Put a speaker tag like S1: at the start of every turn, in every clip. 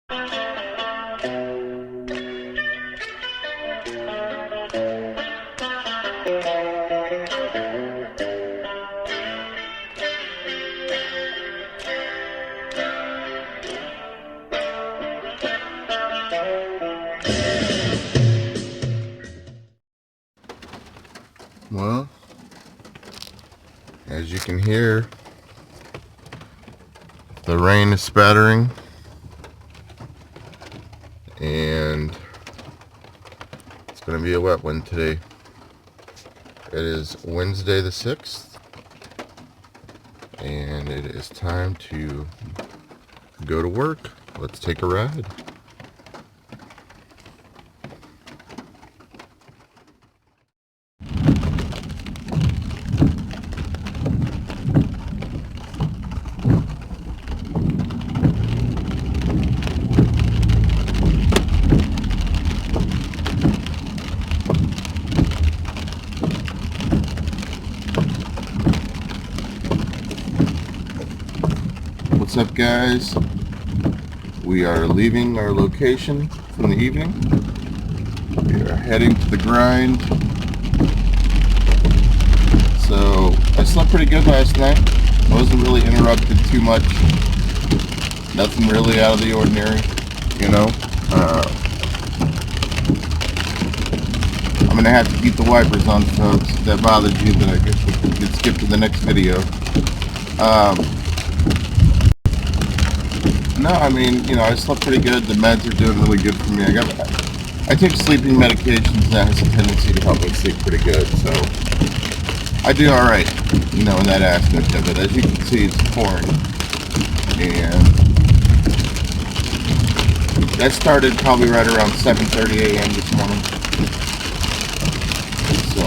S1: Well, as you can hear, the rain is spattering, and it's going to be a wet one today. It is Wednesday the 6th, and it is time to go to work. Let's take a ride. What's up, guys? We are leaving our location from the evening. We are heading to the grind. So I slept pretty good last night. I wasn't really interrupted too much. Nothing really out of the ordinary, you know. I'm gonna have to keep the wipers on, folks. If that bothers you, then I guess we can skip to the next video. No, I mean, you know, I slept pretty good. The meds are doing really good for me. I take sleeping medications, and that has a tendency to help me sleep pretty good. So I do all right, you know, in that aspect of it. As you can see, it's pouring, and that started probably right around 7:30 a.m. this morning. So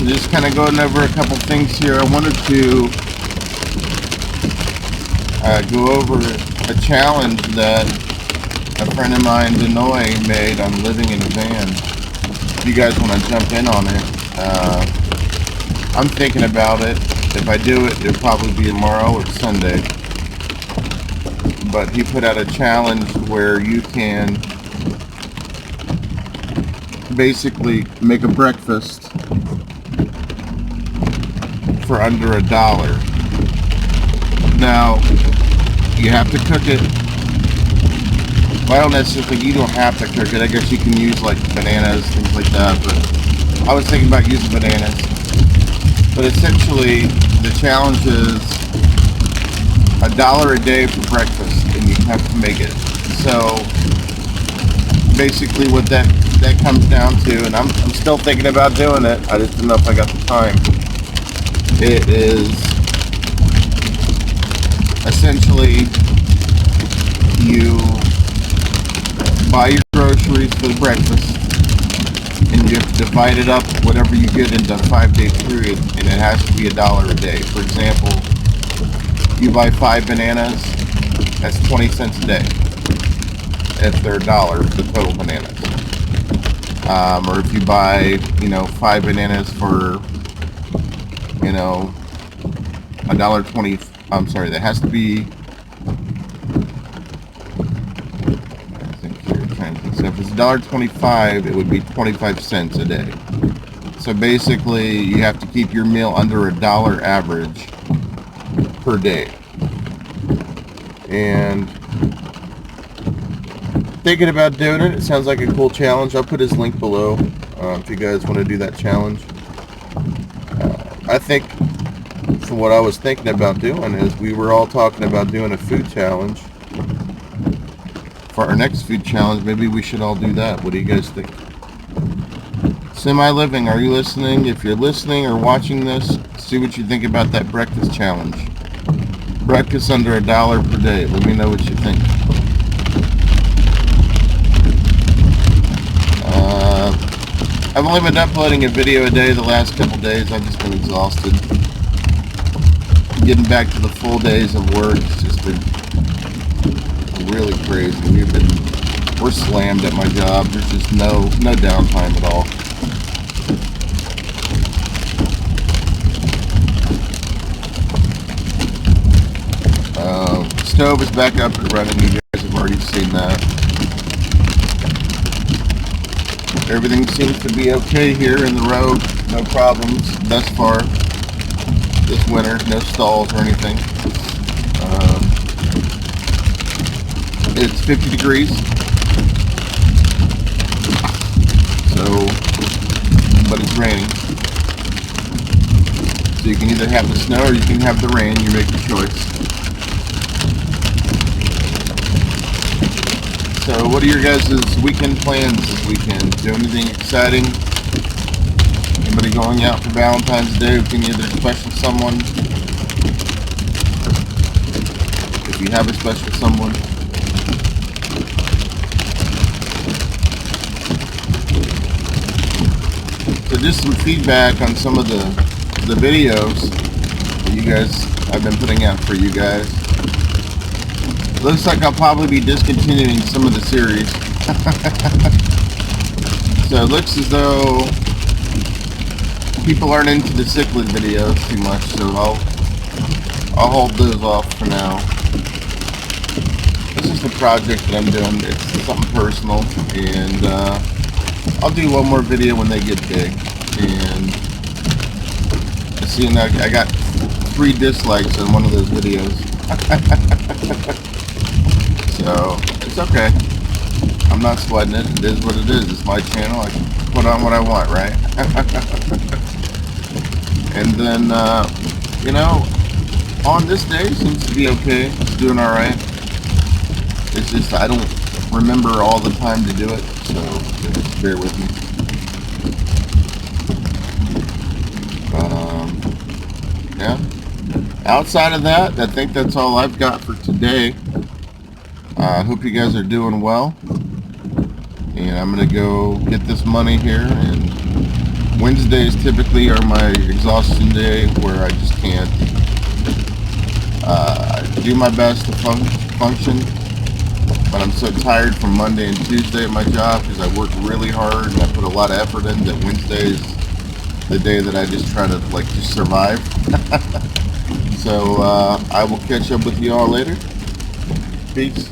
S1: just kind of going over a couple things here. I wanted to go over a challenge that a friend of mine, Denoys, made on living in a van. If you guys want to jump in on it, I'm thinking about it. If I do it, it'll probably be tomorrow or Sunday. But he put out a challenge where you can basically make a breakfast for under $1. Now, you have to cook it. Well, I don't necessarily, you don't have to cook it. I guess you can use like bananas, things like that, but I was thinking about using bananas. But essentially, the challenge is $1 a day for breakfast, and you have to make it. So, basically what that comes down to, and I'm still thinking about doing it, I just don't know if I got the time. It is essentially you buy your groceries for the breakfast, and you have to divide it up, whatever you get, into a 5-day period, and it has to be $1 a day. For example, you buy 5 bananas, that's 20 cents a day. If they're $1, the total bananas. Or if you buy, 5 bananas for, $1.20. I'm sorry, that has to be. So if it's $1.25, it would be 25 cents a day. So basically, you have to keep your meal under $1 average per day. And thinking about doing it. It sounds like a cool challenge. I'll put his link below if you guys want to do that challenge. I think, from what I was thinking about doing, is we were all talking about doing a food challenge. For our next food challenge, maybe we should all do that. What do you guys think? Semi-Living, are you listening? If you're listening or watching this, see what you think about that breakfast challenge. Breakfast under $1 per day. Let me know what you think. I've only been uploading a video a day the last couple days. I've just been exhausted. Getting back to the full days of work has just been really crazy. We're slammed at my job. There's just no downtime at all. stove is back up and running. You guys have already seen that. Everything seems to be okay here in the road. No problems thus far this winter. No stalls or anything. It's 50 degrees. So, but it's raining. So you can either have the snow or you can have the rain. You make the choice. So what are your guys' weekend plans this weekend? Do anything exciting? Anybody going out for Valentine's Day with any other special someone? If you have a special someone. So just some feedback on some of the videos that you guys I've been putting out for you guys. Looks like I'll probably be discontinuing some of the series. So it looks as though people aren't into the cichlid videos too much, so I'll hold those off for now. This is the project that I'm doing. It's something personal, and I'll do one more video when they get big. And seeing I got 3 dislikes on one of those videos. So it's okay. I'm not sweating it. It is what it is. It's my channel. I can put on what I want, right? And then, you know, on this day seems to be okay. It's doing all right. It's just I don't remember all the time to do it, so just bear with me. Yeah. Outside of that, I think that's all I've got for today. I hope you guys are doing well. And I'm going to go get this money here. And Wednesdays typically are my exhaustion day where I just can't do my best to function. But I'm so tired from Monday and Tuesday at my job because I work really hard and I put a lot of effort in that Wednesday is the day that I just try to just survive. So I will catch up with you all later. Peace.